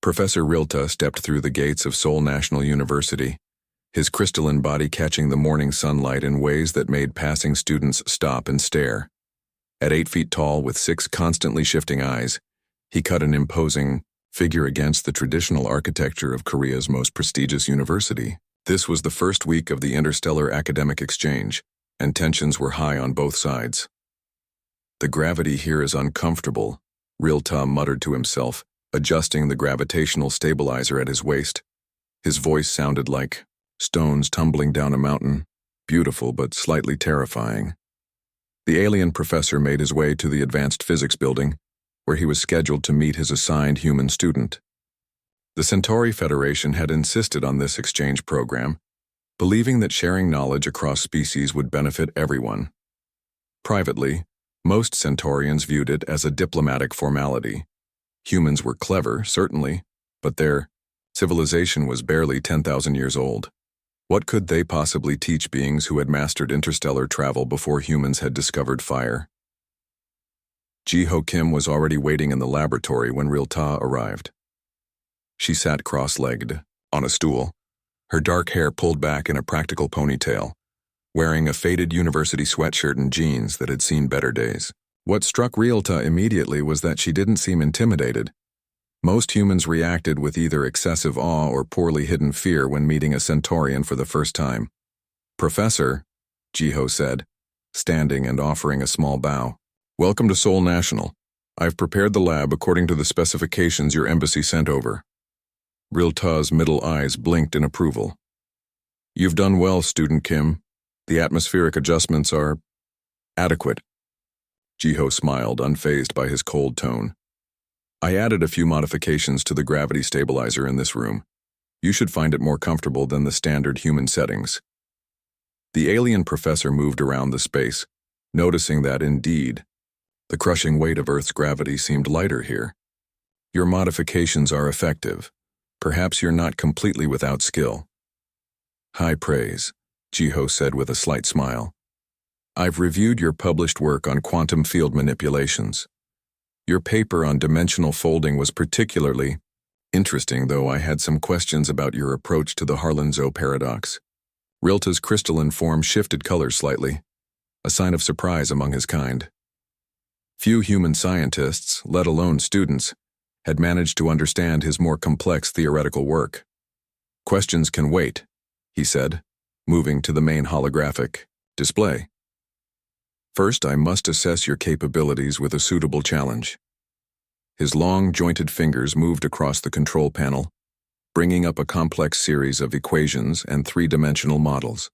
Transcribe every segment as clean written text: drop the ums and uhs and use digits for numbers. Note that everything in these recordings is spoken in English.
Professor Rilta stepped through the gates of Seoul National University, his crystalline body catching the morning sunlight in ways that made passing students stop and stare. At 8 feet tall with 6 constantly shifting eyes, he cut an imposing figure against the traditional architecture of Korea's most prestigious university. This was the first week of the interstellar academic exchange, and tensions were high on both sides. "The gravity here is uncomfortable," Rilta muttered to himself, adjusting the gravitational stabilizer at his waist. His voice sounded like stones tumbling down a mountain, beautiful but slightly terrifying. The alien professor made his way to the advanced physics building, where he was scheduled to meet his assigned human student. The Centauri Federation had insisted on this exchange program, believing that sharing knowledge across species would benefit everyone. Privately, most Centaurians viewed it as a diplomatic formality. Humans were clever, certainly, but their civilization was barely 10,000 years old. What could they possibly teach beings who had mastered interstellar travel before humans had discovered fire? Ji-ho Kim was already waiting in the laboratory when Rilta arrived. She sat cross-legged, on a stool, her dark hair pulled back in a practical ponytail, wearing a faded university sweatshirt and jeans that had seen better days. What struck Rilta immediately was that she didn't seem intimidated. Most humans reacted with either excessive awe or poorly hidden fear when meeting a Centaurian for the first time. "Professor," Ji-ho said, standing and offering a small bow. "Welcome to Seoul National. I've prepared the lab according to the specifications your embassy sent over." Rilta's middle eyes blinked in approval. "You've done well, Student Kim. The atmospheric adjustments are adequate." Ji-ho smiled, unfazed by his cold tone. "I added a few modifications to the gravity stabilizer in this room. You should find it more comfortable than the standard human settings." The alien professor moved around the space, noticing that, indeed, the crushing weight of Earth's gravity seemed lighter here. "Your modifications are effective. Perhaps you're not completely without skill." "High praise," Ji-ho said with a slight smile. "I've reviewed your published work on quantum field manipulations. Your paper on dimensional folding was particularly interesting, though I had some questions about your approach to the Harlan-Zoe paradox." Rilta's crystalline form shifted color slightly, a sign of surprise among his kind. Few human scientists, let alone students, had managed to understand his more complex theoretical work. "Questions can wait," he said, moving to the main holographic display. "First, I must assess your capabilities with a suitable challenge." His long, jointed fingers moved across the control panel, bringing up a complex series of equations and 3-dimensional models.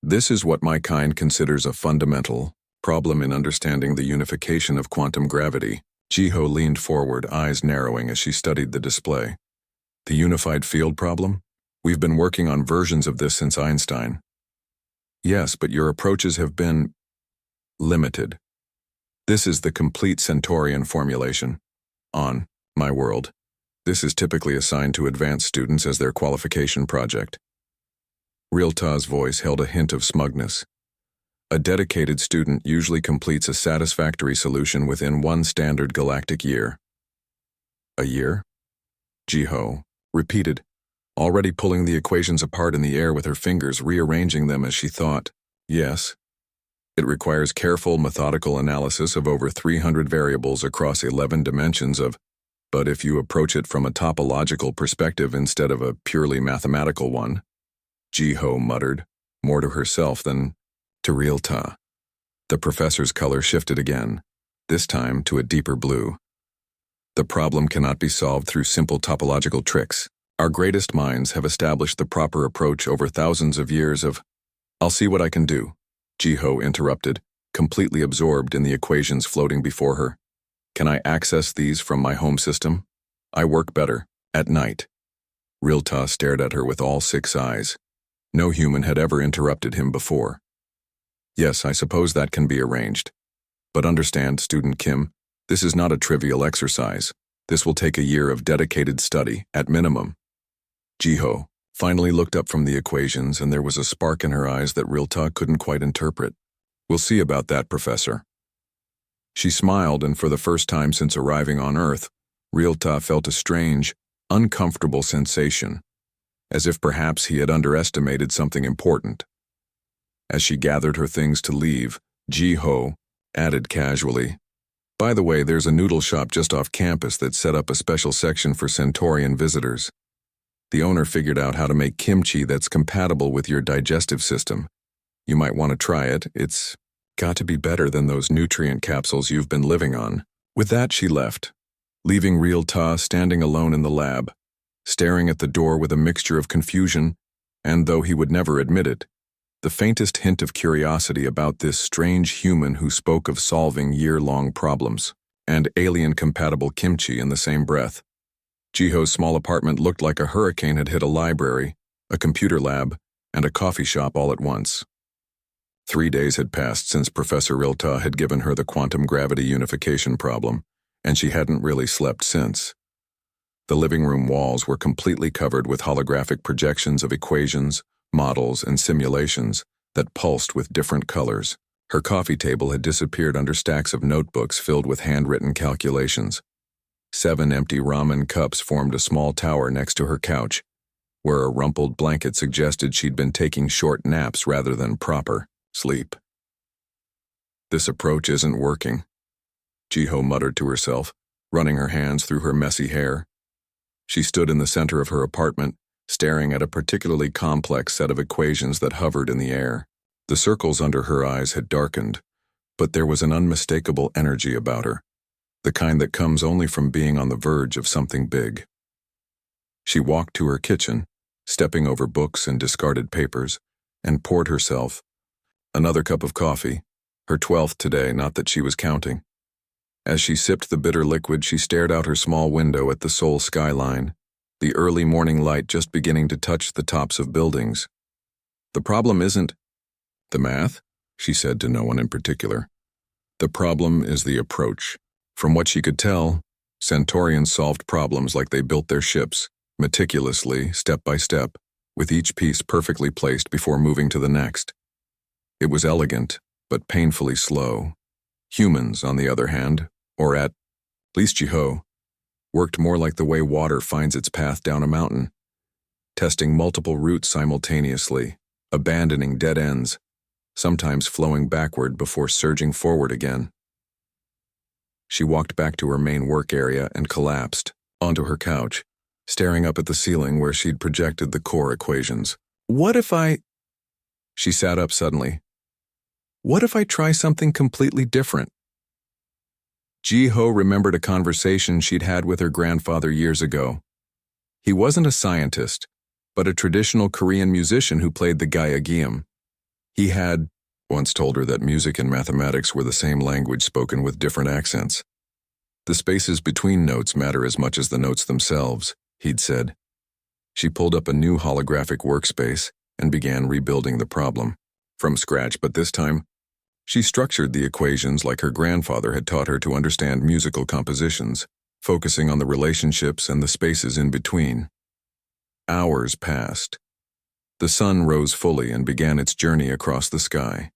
"This is what my kind considers a fundamental problem in understanding the unification of quantum gravity." Ji-ho leaned forward, eyes narrowing as she studied the display. "The unified field problem? We've been working on versions of this since Einstein." "Yes, but your approaches have been limited. This is the complete Centaurian formulation. On my world, this is typically assigned to advanced students as their qualification project." Rilta's voice held a hint of smugness. "A dedicated student usually completes a satisfactory solution within 1 standard galactic year." "A year?" Ji-ho repeated, already pulling the equations apart in the air with her fingers, rearranging them as she thought. "Yes. It requires careful, methodical analysis of over 300 variables across 11 dimensions of, but if you approach it from a topological perspective instead of a purely mathematical one," Ji-ho muttered, more to herself than to Rilta. The professor's color shifted again, this time to a deeper blue. "The problem cannot be solved through simple topological tricks. Our greatest minds have established the proper approach over thousands of years of—" "I'll see what I can do," Ji-ho interrupted, completely absorbed in the equations floating before her. "Can I access these from my home system? I work better at night." Rilta stared at her with all 6 eyes. No human had ever interrupted him before. "Yes, I suppose that can be arranged. But understand, Student Kim, this is not a trivial exercise. This will take a year of dedicated study, at minimum." Ji-ho finally looked up from the equations, and there was a spark in her eyes that Rilta couldn't quite interpret. "We'll see about that, Professor." She smiled, and for the first time since arriving on Earth, Realta felt a strange, uncomfortable sensation, as if perhaps he had underestimated something important. As she gathered her things to leave, Ji-ho added casually, "By the way, there's a noodle shop just off campus that set up a special section for Centaurian visitors. The owner figured out how to make kimchi that's compatible with your digestive system. You might want to try it. It's got to be better than those nutrient capsules you've been living on." With that, she left, leaving Realta standing alone in the lab, staring at the door with a mixture of confusion and, though he would never admit it, the faintest hint of curiosity about this strange human who spoke of solving year-long problems and alien-compatible kimchi in the same breath. Jiho's small apartment looked like a hurricane had hit a library, a computer lab, and a coffee shop all at once. 3 days had passed since Professor Realta had given her the quantum gravity unification problem, and she hadn't really slept since. The living room walls were completely covered with holographic projections of equations, models, and simulations that pulsed with different colors. Her coffee table had disappeared under stacks of notebooks filled with handwritten calculations. 7 empty ramen cups formed a small tower next to her couch, where a rumpled blanket suggested she'd been taking short naps rather than proper sleep. "This approach isn't working," Jiho muttered to herself, running her hands through her messy hair. She stood in the center of her apartment, staring at a particularly complex set of equations that hovered in the air. The circles under her eyes had darkened, but there was an unmistakable energy about her, the kind that comes only from being on the verge of something big. She walked to her kitchen, stepping over books and discarded papers, and poured herself another cup of coffee, her 12th today, not that she was counting. As she sipped the bitter liquid, she stared out her small window at the Seoul skyline, the early morning light just beginning to touch the tops of buildings. "The problem isn't the math," she said to no one in particular. "The problem is the approach." From what she could tell, Centaurians solved problems like they built their ships, meticulously, step by step, with each piece perfectly placed before moving to the next. It was elegant, but painfully slow. Humans, on the other hand, or at least Jiho, worked more like the way water finds its path down a mountain, testing multiple routes simultaneously, abandoning dead ends, sometimes flowing backward before surging forward again. She walked back to her main work area and collapsed onto her couch, staring up at the ceiling where she'd projected the core equations. "What if I—" She sat up suddenly. "What if I try something completely different?" Jiho remembered a conversation she'd had with her grandfather years ago. He wasn't a scientist, but a traditional Korean musician who played the gyeogyum. He had once told her that music and mathematics were the same language spoken with different accents. "The spaces between notes matter as much as the notes themselves," he'd said. She pulled up a new holographic workspace and began rebuilding the problem from scratch, but this time, she structured the equations like her grandfather had taught her to understand musical compositions, focusing on the relationships and the spaces in between. Hours passed. The sun rose fully and began its journey across the sky.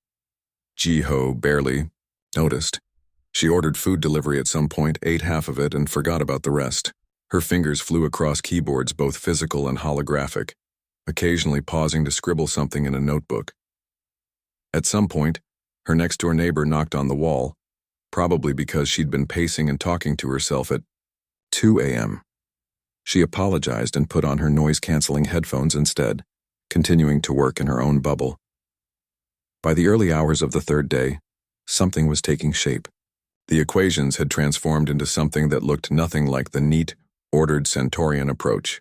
Jiho barely noticed. She ordered food delivery at some point, ate half of it, and forgot about the rest. Her fingers flew across keyboards, both physical and holographic, occasionally pausing to scribble something in a notebook. At some point, her next-door neighbor knocked on the wall, probably because she'd been pacing and talking to herself at 2 a.m. She apologized and put on her noise-canceling headphones instead, continuing to work in her own bubble. By the early hours of the third day, something was taking shape. The equations had transformed into something that looked nothing like the neat, ordered Centaurian approach.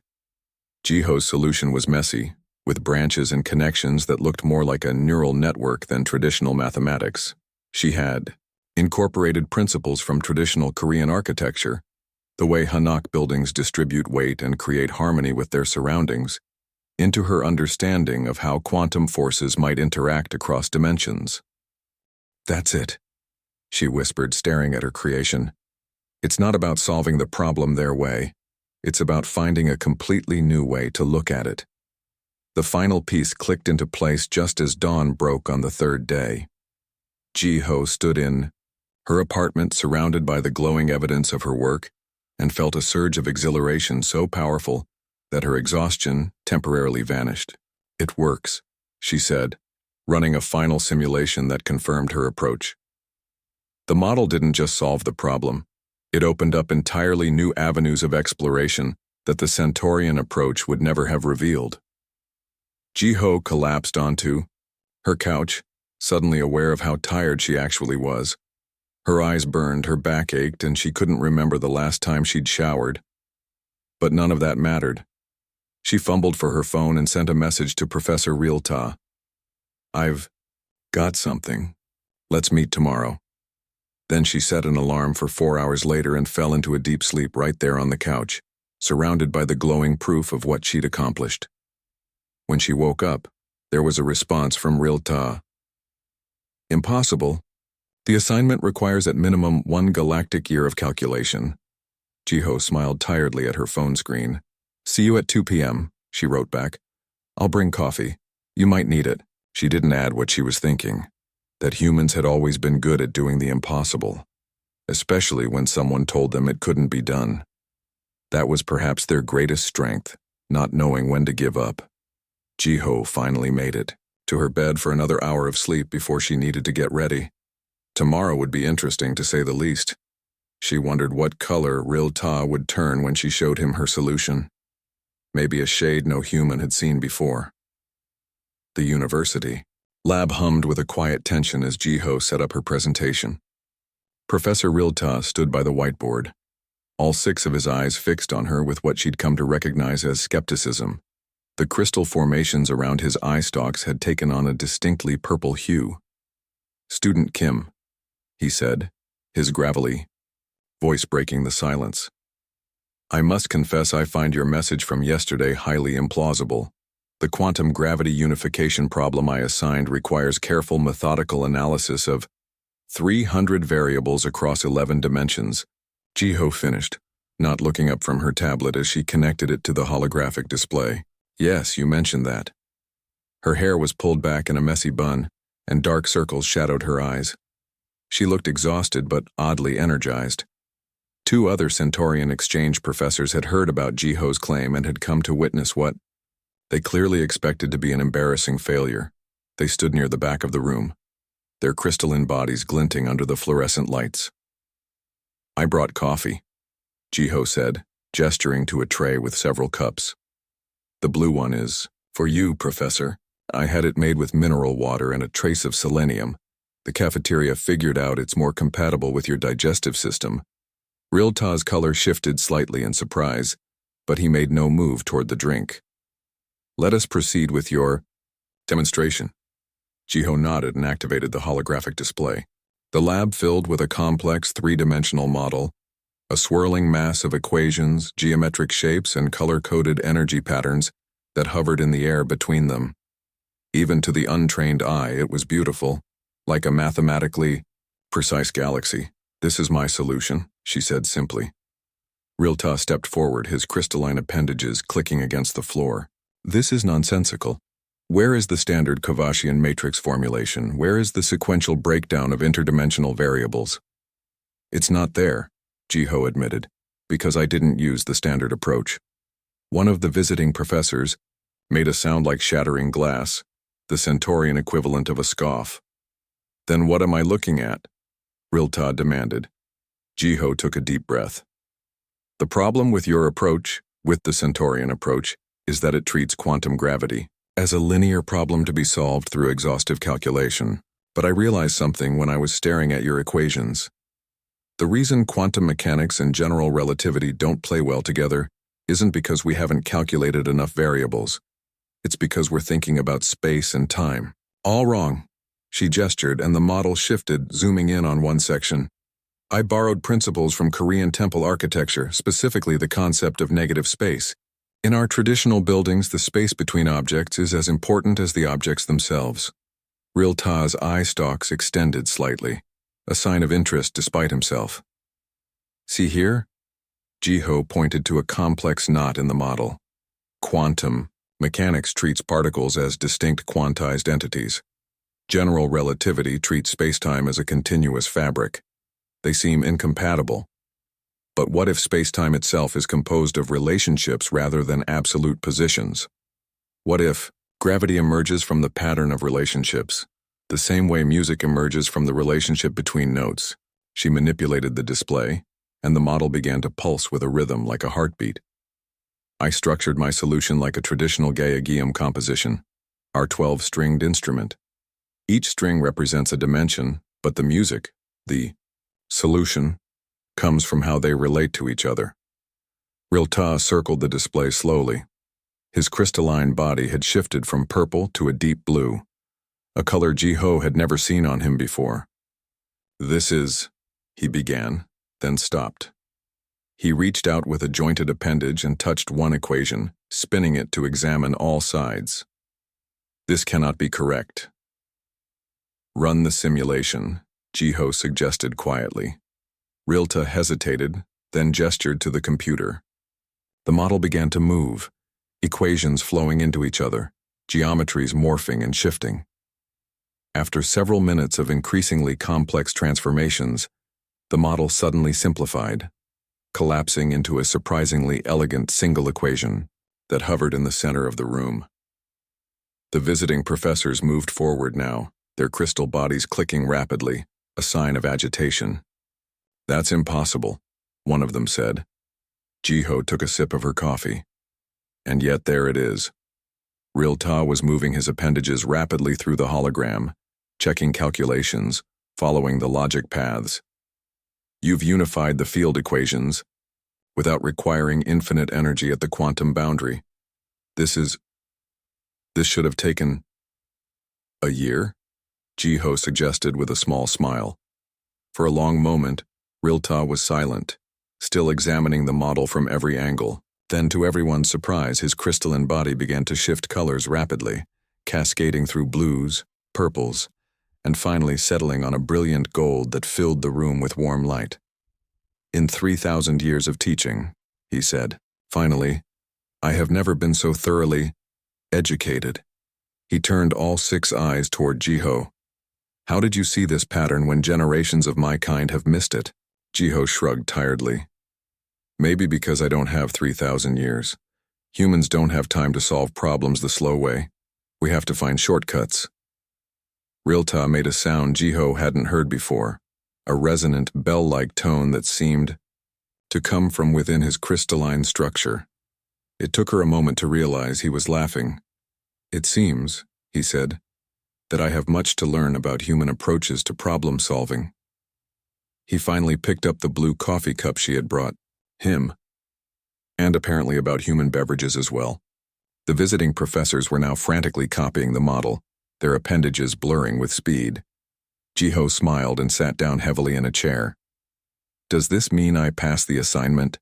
Jiho's solution was messy, with branches and connections that looked more like a neural network than traditional mathematics. She had incorporated principles from traditional Korean architecture, the way Hanok buildings distribute weight and create harmony with their surroundings, into her understanding of how quantum forces might interact across dimensions. "That's it," she whispered, staring at her creation. "It's not about solving the problem their way. It's about finding a completely new way to look at it." The final piece clicked into place just as dawn broke on the third day. Jiho stood in her apartment, surrounded by the glowing evidence of her work, and felt a surge of exhilaration so powerful that her exhaustion temporarily vanished. "It works," she said, running a final simulation that confirmed her approach. The model didn't just solve the problem. It opened up entirely new avenues of exploration that the Centaurian approach would never have revealed. Ji-ho collapsed onto her couch, suddenly aware of how tired she actually was. Her eyes burned, her back ached, and she couldn't remember the last time she'd showered. But none of that mattered. She fumbled for her phone and sent a message to Professor Realta. "I've got something. Let's meet tomorrow." Then she set an alarm for 4 hours later and fell into a deep sleep right there on the couch, surrounded by the glowing proof of what she'd accomplished. When she woke up, there was a response from Realta. "Impossible. The assignment requires at minimum 1 galactic year of calculation." Ji-ho smiled tiredly at her phone screen. "See you at 2 p.m., she wrote back. "I'll bring coffee. You might need it." She didn't add what she was thinking, that humans had always been good at doing the impossible, especially when someone told them it couldn't be done. That was perhaps their greatest strength, not knowing when to give up. Ji-ho finally made it to her bed for another hour of sleep before she needed to get ready. Tomorrow would be interesting, to say the least. She wondered what color Realta would turn when she showed him her solution. Maybe a shade no human had seen before. The university lab hummed with a quiet tension as Ji-ho set up her presentation. Professor Realta stood by the whiteboard, all 6 of his eyes fixed on her with what she'd come to recognize as skepticism. The crystal formations around his eye stalks had taken on a distinctly purple hue. "Student Kim," he said, his gravelly voice breaking the silence. "I must confess I find your message from yesterday highly implausible. The quantum gravity unification problem I assigned requires careful methodical analysis of 300 variables across 11 dimensions." Ji-ho finished, not looking up from her tablet as she connected it to the holographic display. "Yes, you mentioned that." Her hair was pulled back in a messy bun, and dark circles shadowed her eyes. She looked exhausted but oddly energized. 2 other Centaurian exchange professors had heard about Ji-ho's claim and had come to witness what they clearly expected to be an embarrassing failure. They stood near the back of the room, their crystalline bodies glinting under the fluorescent lights. "I brought coffee," Ji-ho said, gesturing to a tray with several cups. "The blue one is for you, Professor. I had it made with mineral water and a trace of selenium. The cafeteria figured out it's more compatible with your digestive system." Realta's color shifted slightly in surprise, but he made no move toward the drink. "Let us proceed with your demonstration." Ji-ho nodded and activated the holographic display. The lab filled with a complex 3-dimensional model, a swirling mass of equations, geometric shapes, and color-coded energy patterns that hovered in the air between them. Even to the untrained eye, it was beautiful, like a mathematically precise galaxy. "This is my solution," she said simply. Realta stepped forward, his crystalline appendages clicking against the floor. "This is nonsensical. Where is the standard Cavasian matrix formulation? Where is the sequential breakdown of interdimensional variables?" "It's not there," Ji-ho admitted, "because I didn't use the standard approach." One of the visiting professors made a sound like shattering glass, the Centaurian equivalent of a scoff. "Then what am I looking at?" Realta demanded. Ji-ho took a deep breath. "The problem with your approach, with the Centaurian approach, is that it treats quantum gravity as a linear problem to be solved through exhaustive calculation. But I realized something when I was staring at your equations. The reason quantum mechanics and general relativity don't play well together isn't because we haven't calculated enough variables. It's because we're thinking about space and time." "All wrong." She gestured, and the model shifted, zooming in on one section. "I borrowed principles from Korean temple architecture, specifically the concept of negative space. In our traditional buildings, the space between objects is as important as the objects themselves." Realta's eye stalks extended slightly, a sign of interest despite himself. "See here?" Ji-ho pointed to a complex knot in the model. "Quantum mechanics treats particles as distinct quantized entities. General relativity treats spacetime as a continuous fabric. They seem incompatible. But what if space-time itself is composed of relationships rather than absolute positions? What if gravity emerges from the pattern of relationships, the same way music emerges from the relationship between notes? She manipulated the display, and the model began to pulse with a rhythm like a heartbeat. I structured my solution like a traditional Gaussian composition, our 12-stringed instrument. Each string represents a dimension, but the music, the solution, comes from how they relate to each other. Rilta circled the display slowly. His crystalline body had shifted from purple to a deep blue, a color Jiho had never seen on him before. "This is," he began, then stopped. He reached out with a jointed appendage and touched one equation, spinning it to examine all sides. "This cannot be correct." "Run the simulation," Jiho suggested quietly. Rilta hesitated, then gestured to the computer. The model began to move, equations flowing into each other, geometries morphing and shifting. After several minutes of increasingly complex transformations, the model suddenly simplified, collapsing into a surprisingly elegant single equation that hovered in the center of the room. The visiting professors moved forward now, their crystal bodies clicking rapidly, a sign of agitation. "That's impossible," one of them said. Jiho took a sip of her coffee. And yet there it is. Rilta was moving his appendages rapidly through the hologram, checking calculations, following the logic paths. "You've unified the field equations without requiring infinite energy at the quantum boundary. This should have taken a year?" Jiho suggested with a small smile. For a long moment, Rilta was silent, still examining the model from every angle. Then, to everyone's surprise, his crystalline body began to shift colors rapidly, cascading through blues, purples, and finally settling on a brilliant gold that filled the room with warm light. "In 3,000 years of teaching," he said, "finally, I have never been so thoroughly educated." He turned all 6 eyes toward Jiho. "How did you see this pattern when generations of my kind have missed it?" Jiho shrugged tiredly. "Maybe because I don't have 3,000 years. Humans don't have time to solve problems the slow way. We have to find shortcuts." Rilta made a sound Jiho hadn't heard before, a resonant, bell-like tone that seemed to come from within his crystalline structure. It took her a moment to realize he was laughing. "It seems," he said, "that I have much to learn about human approaches to problem-solving." He finally picked up the blue coffee cup she had brought him, and apparently about human beverages as well. The visiting professors were now frantically copying the model, their appendages blurring with speed. Jiho smiled and sat down heavily in a chair. "Does this mean I pass the assignment?"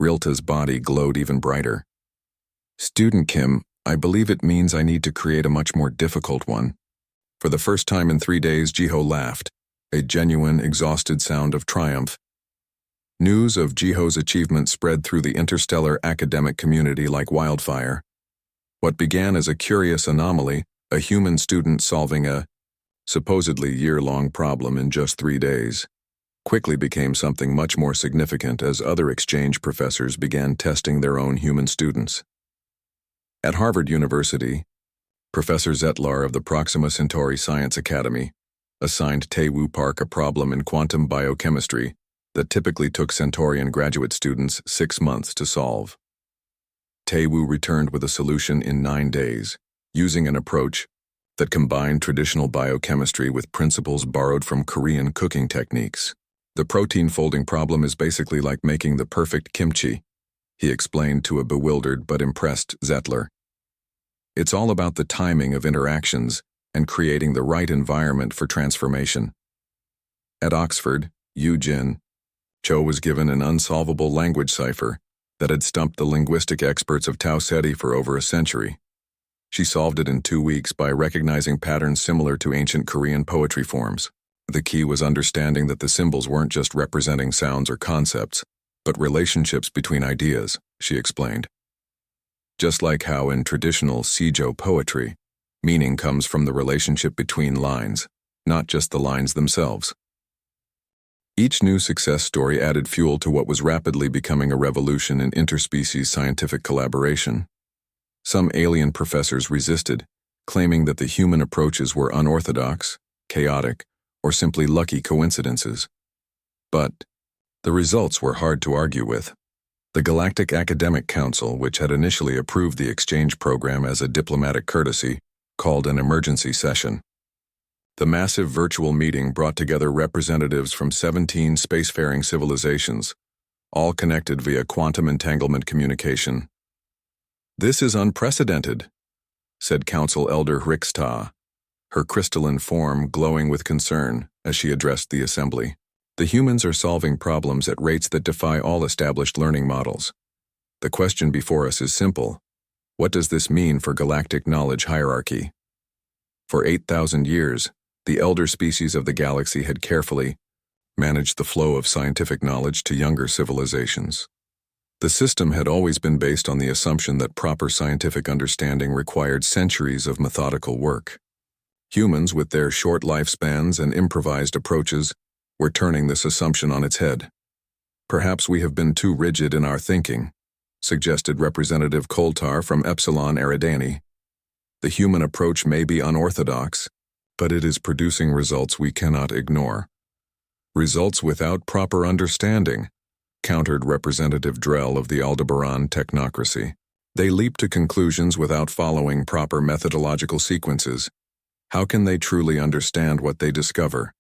Rilta's body glowed even brighter. "Student Kim, I believe it means I need to create a much more difficult one." For the first time in 3 days, Jiho laughed, a genuine, exhausted sound of triumph. News of Jiho's achievement spread through the interstellar academic community like wildfire. What began as a curious anomaly, a human student solving a supposedly year-long problem in just 3 days, quickly became something much more significant as other exchange professors began testing their own human students. At Harvard University, Professor Zetlar of the Proxima Centauri Science Academy assigned Tae-Woo Park a problem in quantum biochemistry that typically took Centaurian graduate students 6 months to solve. Tae-Woo returned with a solution in 9 days, using an approach that combined traditional biochemistry with principles borrowed from Korean cooking techniques. "The protein folding problem is basically like making the perfect kimchi," he explained to a bewildered but impressed Zetler. "It's all about the timing of interactions and creating the right environment for transformation." At Oxford, Yoo-jin Cho was given an unsolvable language cipher that had stumped the linguistic experts of Tao Seti for over a century. She solved it in 2 weeks by recognizing patterns similar to ancient Korean poetry forms. The key was understanding that the symbols weren't just representing sounds or concepts, but relationships between ideas, she explained. Just like how in traditional Seijo poetry, meaning comes from the relationship between lines, not just the lines themselves. Each new success story added fuel to what was rapidly becoming a revolution in interspecies scientific collaboration. Some alien professors resisted, claiming that the human approaches were unorthodox, chaotic, or simply lucky coincidences. But the results were hard to argue with. The Galactic Academic Council, which had initially approved the exchange program as a diplomatic courtesy, called an emergency session. The massive virtual meeting brought together representatives from 17 spacefaring civilizations, all connected via quantum entanglement communication. "This is unprecedented," said Council Elder Hrixta, her crystalline form glowing with concern as she addressed the assembly. "The humans are solving problems at rates that defy all established learning models. The question before us is simple. What does this mean for galactic knowledge hierarchy?" For 8,000 years, the elder species of the galaxy had carefully managed the flow of scientific knowledge to younger civilizations. The system had always been based on the assumption that proper scientific understanding required centuries of methodical work. Humans, with their short lifespans and improvised approaches, were turning this assumption on its head. "Perhaps we have been too rigid in our thinking," suggested Representative Koltar from Epsilon Eridani. "The human approach may be unorthodox, but it is producing results we cannot ignore." "Results without proper understanding," countered Representative Drell of the Aldebaran technocracy. "They leap to conclusions without following proper methodological sequences. How can they truly understand what they discover?"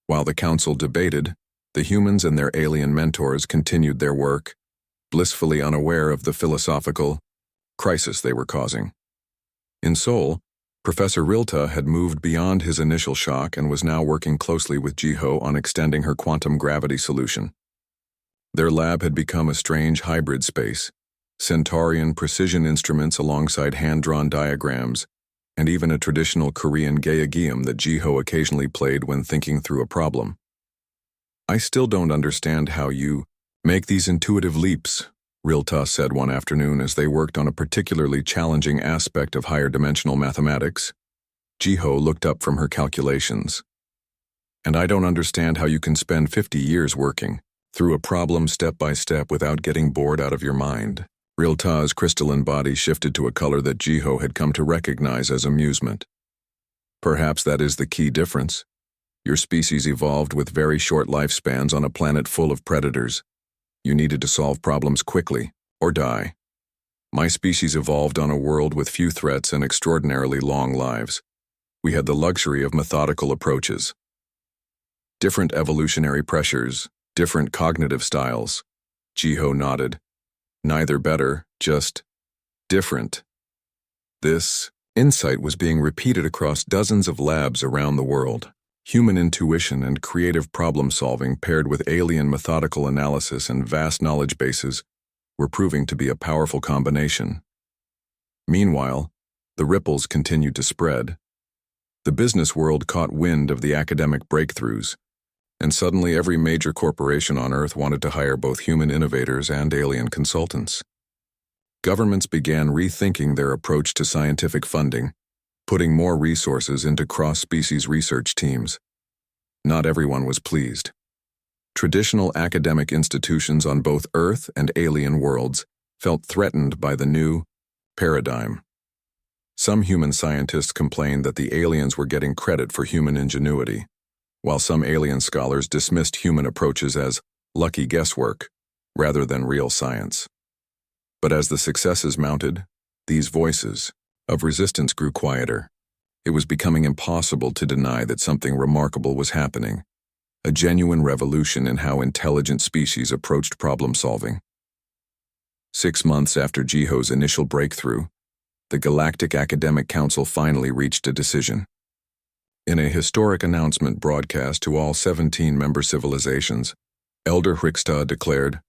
While the council debated, the humans and their alien mentors continued their work, blissfully unaware of the philosophical crisis they were causing. In Seoul, Professor Rilta had moved beyond his initial shock and was now working closely with Jiho on extending her quantum gravity solution. Their lab had become a strange hybrid space, Centaurian precision instruments alongside hand-drawn diagrams, and even a traditional Korean geogium that Jiho occasionally played when thinking through a problem. "I still don't understand how you make these intuitive leaps," Rilta said one afternoon as they worked on a particularly challenging aspect of higher-dimensional mathematics. Jiho looked up from her calculations. "And I don't understand how you can spend 50 years working through a problem step by step without getting bored out of your mind." Rilta's crystalline body shifted to a color that Jiho had come to recognize as amusement. "Perhaps that is the key difference. Your species evolved with very short lifespans on a planet full of predators. You needed to solve problems quickly, or die. My species evolved on a world with few threats and extraordinarily long lives. We had the luxury of methodical approaches. Different evolutionary pressures, different cognitive styles." Jiho nodded. "Neither better, just different." This insight was being repeated across dozens of labs around the world. Human intuition and creative problem-solving paired with alien methodical analysis and vast knowledge bases were proving to be a powerful combination. Meanwhile, the ripples continued to spread. The business world caught wind of the academic breakthroughs, and suddenly every major corporation on Earth wanted to hire both human innovators and alien consultants. Governments began rethinking their approach to scientific funding, putting more resources into cross-species research teams. Not everyone was pleased. Traditional academic institutions on both Earth and alien worlds felt threatened by the new paradigm. Some human scientists complained that the aliens were getting credit for human ingenuity, while some alien scholars dismissed human approaches as lucky guesswork rather than real science. But as the successes mounted, these voices of resistance grew quieter. It was becoming impossible to deny that something remarkable was happening, a genuine revolution in how intelligent species approached problem-solving. 6 months after Jiho's initial breakthrough, the Galactic Academic Council finally reached a decision. In a historic announcement broadcast to all 17 member civilizations, Elder Hrixta declared,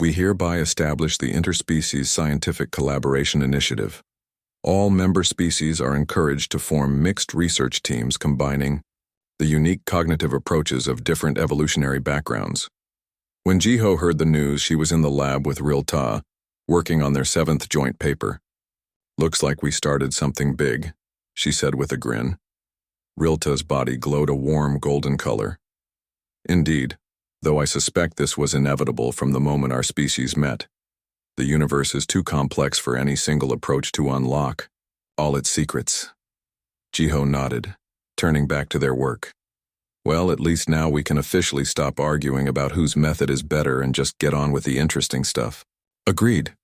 "We hereby establish the Interspecies Scientific Collaboration Initiative. All member species are encouraged to form mixed research teams combining the unique cognitive approaches of different evolutionary backgrounds." When Jiho heard the news, she was in the lab with Rilta, working on their 7th joint paper. "Looks like we started something big," she said with a grin. Rilta's body glowed a warm golden color. "Indeed, though I suspect this was inevitable from the moment our species met. The universe is too complex for any single approach to unlock all its secrets. Jiho nodded, turning back to their work. Well, at least now we can officially stop arguing about whose method is better and just get on with the interesting stuff. Agreed,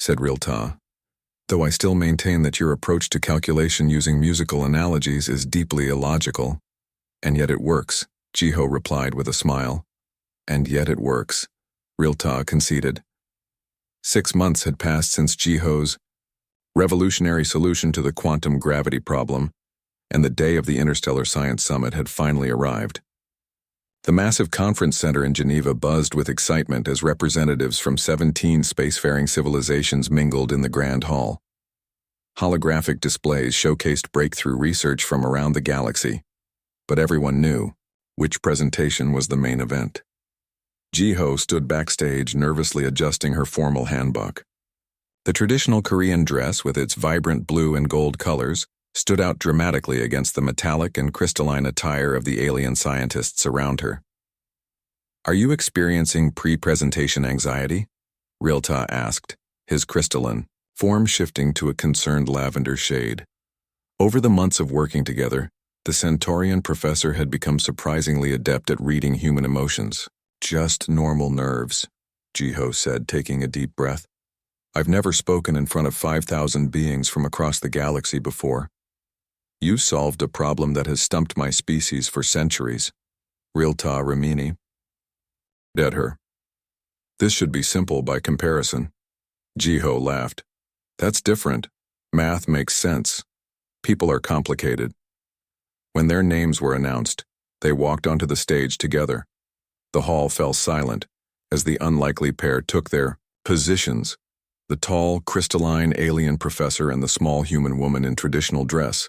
said Rilta, though I still maintain that your approach to calculation using musical analogies is deeply illogical. And yet it works, Jiho replied with a smile. And yet it works, Rilta conceded. 6 months had passed since Jiho's revolutionary solution to the quantum gravity problem, and the day of the Interstellar Science Summit had finally arrived. The massive conference center in Geneva buzzed with excitement as representatives from 17 spacefaring civilizations mingled in the Grand Hall. Holographic displays showcased breakthrough research from around the galaxy, but everyone knew which presentation was the main event. Jiho stood backstage, nervously adjusting her formal hanbok. The traditional Korean dress, with its vibrant blue and gold colors, stood out dramatically against the metallic and crystalline attire of the alien scientists around her. Are you experiencing pre-presentation anxiety? Rilta asked, his crystalline form shifting to a concerned lavender shade. Over the months of working together, the Centaurian professor had become surprisingly adept at reading human emotions. Just normal nerves, Jiho said, taking a deep breath. I've never spoken in front of 5,000 beings from across the galaxy before. You solved a problem that has stumped my species for centuries. Rilta Ramini. Dead her. This should be simple by comparison. Jiho laughed. That's different. Math makes sense. People are complicated. When their names were announced, they walked onto the stage together. The hall fell silent as the unlikely pair took their positions, the tall, crystalline alien professor and the small human woman in traditional dress.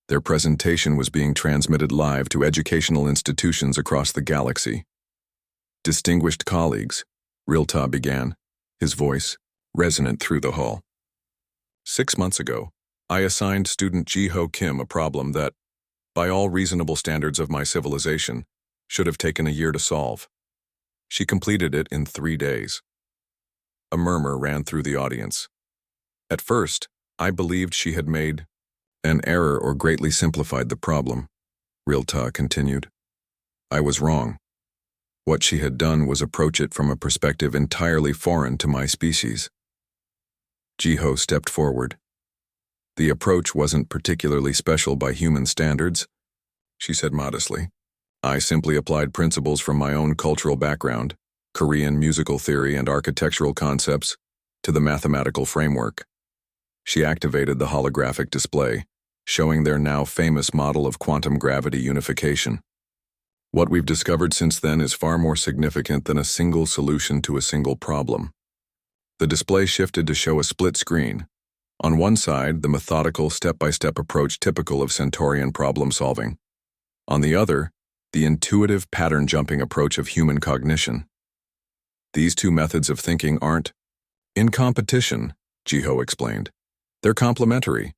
Their presentation was being transmitted live to educational institutions across the galaxy. Distinguished colleagues, Rilta began, his voice resonant through the hall. 6 months ago, I assigned student Jiho Kim a problem that, by all reasonable standards of my civilization, should have taken a year to solve. She completed it in 3 days. A murmur ran through the audience. At first, I believed she had made an error or greatly simplified the problem, Rilta continued. I was wrong. What she had done was approach it from a perspective entirely foreign to my species. Jiho stepped forward. The approach wasn't particularly special by human standards, she said modestly. I simply applied principles from my own cultural background, Korean musical theory and architectural concepts, to the mathematical framework. She activated the holographic display, showing their now famous model of quantum gravity unification. What we've discovered since then is far more significant than a single solution to a single problem. The display shifted to show a split screen. On one side, the methodical, step-by-step approach typical of Centaurian problem solving. On the other, the intuitive pattern-jumping approach of human cognition. These two methods of thinking aren't in competition, Jiho explained. They're complementary.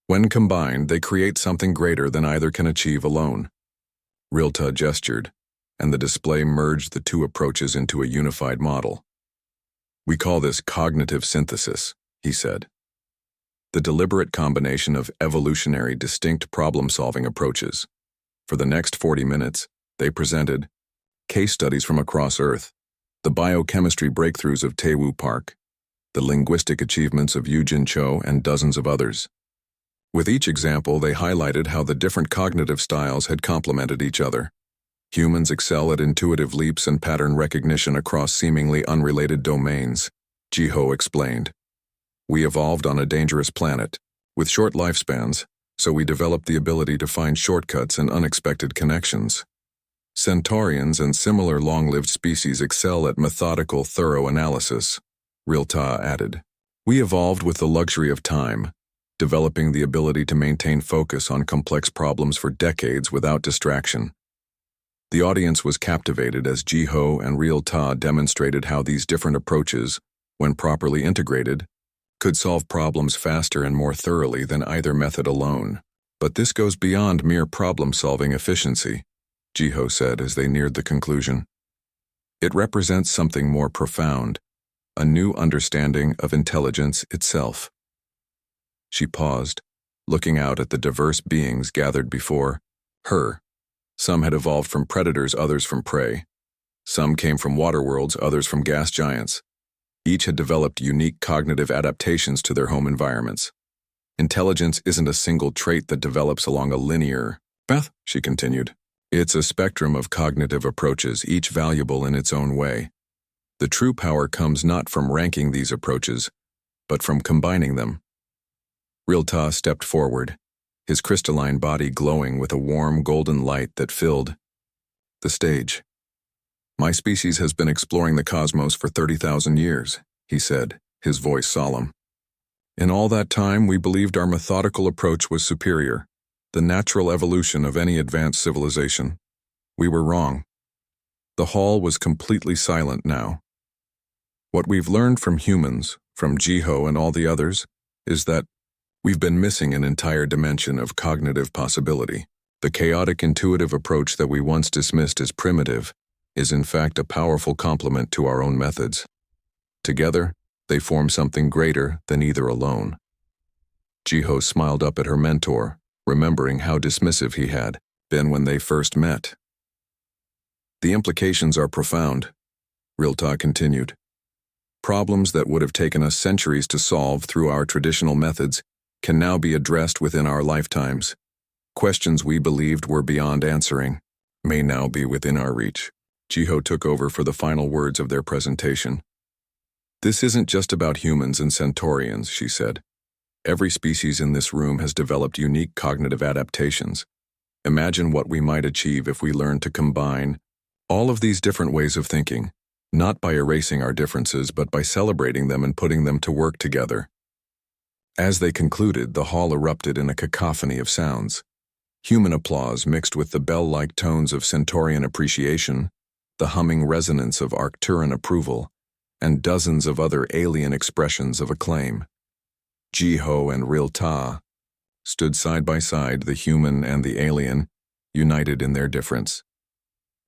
When combined, they create something greater than either can achieve alone. Rilta gestured, and the display merged the two approaches into a unified model. We call this cognitive synthesis, he said. The deliberate combination of evolutionary distinct problem-solving approaches. For the next 40 minutes, they presented case studies from across Earth, the biochemistry breakthroughs of Taewoo Park, the linguistic achievements of Yujin Cho and dozens of others. With each example, they highlighted how the different cognitive styles had complemented each other. Humans excel at intuitive leaps and pattern recognition across seemingly unrelated domains, Jiho explained. We evolved on a dangerous planet, with short lifespans, so we developed the ability to find shortcuts and unexpected connections. Centaurians and similar long-lived species excel at methodical, thorough analysis, Rilta added. We evolved with the luxury of time, developing the ability to maintain focus on complex problems for decades without distraction. The audience was captivated as Jiho and Rilta demonstrated how these different approaches, when properly integrated, could solve problems faster and more thoroughly than either method alone. But this goes beyond mere problem-solving efficiency, Jiho said as they neared the conclusion. It represents something more profound, a new understanding of intelligence itself. She paused, looking out at the diverse beings gathered before her. Some had evolved from predators, others from prey. Some came from water worlds, others from gas giants. Each had developed unique cognitive adaptations to their home environments. Intelligence isn't a single trait that develops along a linear path, she continued. It's a spectrum of cognitive approaches, each valuable in its own way. The true power comes not from ranking these approaches, but from combining them. Rilta stepped forward, his crystalline body glowing with a warm golden light that filled the stage. My species has been exploring the cosmos for 30,000 years, he said, his voice solemn. In all that time, we believed our methodical approach was superior, the natural evolution of any advanced civilization. We were wrong. The hall was completely silent now. What we've learned from humans, from Jiho and all the others, is that we've been missing an entire dimension of cognitive possibility. The chaotic intuitive approach that we once dismissed as primitive is in fact a powerful complement to our own methods. Together, they form something greater than either alone. Jiho smiled up at her mentor, remembering how dismissive he had been when they first met. The implications are profound, Rilta continued. Problems that would have taken us centuries to solve through our traditional methods can now be addressed within our lifetimes. Questions we believed were beyond answering may now be within our reach. Jiho took over for the final words of their presentation. This isn't just about humans and centaurians, she said. Every species in this room has developed unique cognitive adaptations. Imagine what we might achieve if we learned to combine all of these different ways of thinking, not by erasing our differences, but by celebrating them and putting them to work together. As they concluded, the hall erupted in a cacophony of sounds. Human applause mixed with the bell-like tones of centaurian appreciation, the humming resonance of Arcturan approval, and dozens of other alien expressions of acclaim. Jiho and Rilta stood side by side, the human and the alien, united in their difference.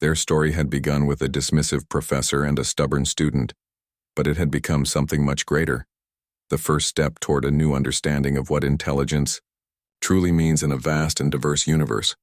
Their story had begun with a dismissive professor and a stubborn student, but it had become something much greater, the first step toward a new understanding of what intelligence truly means in a vast and diverse universe.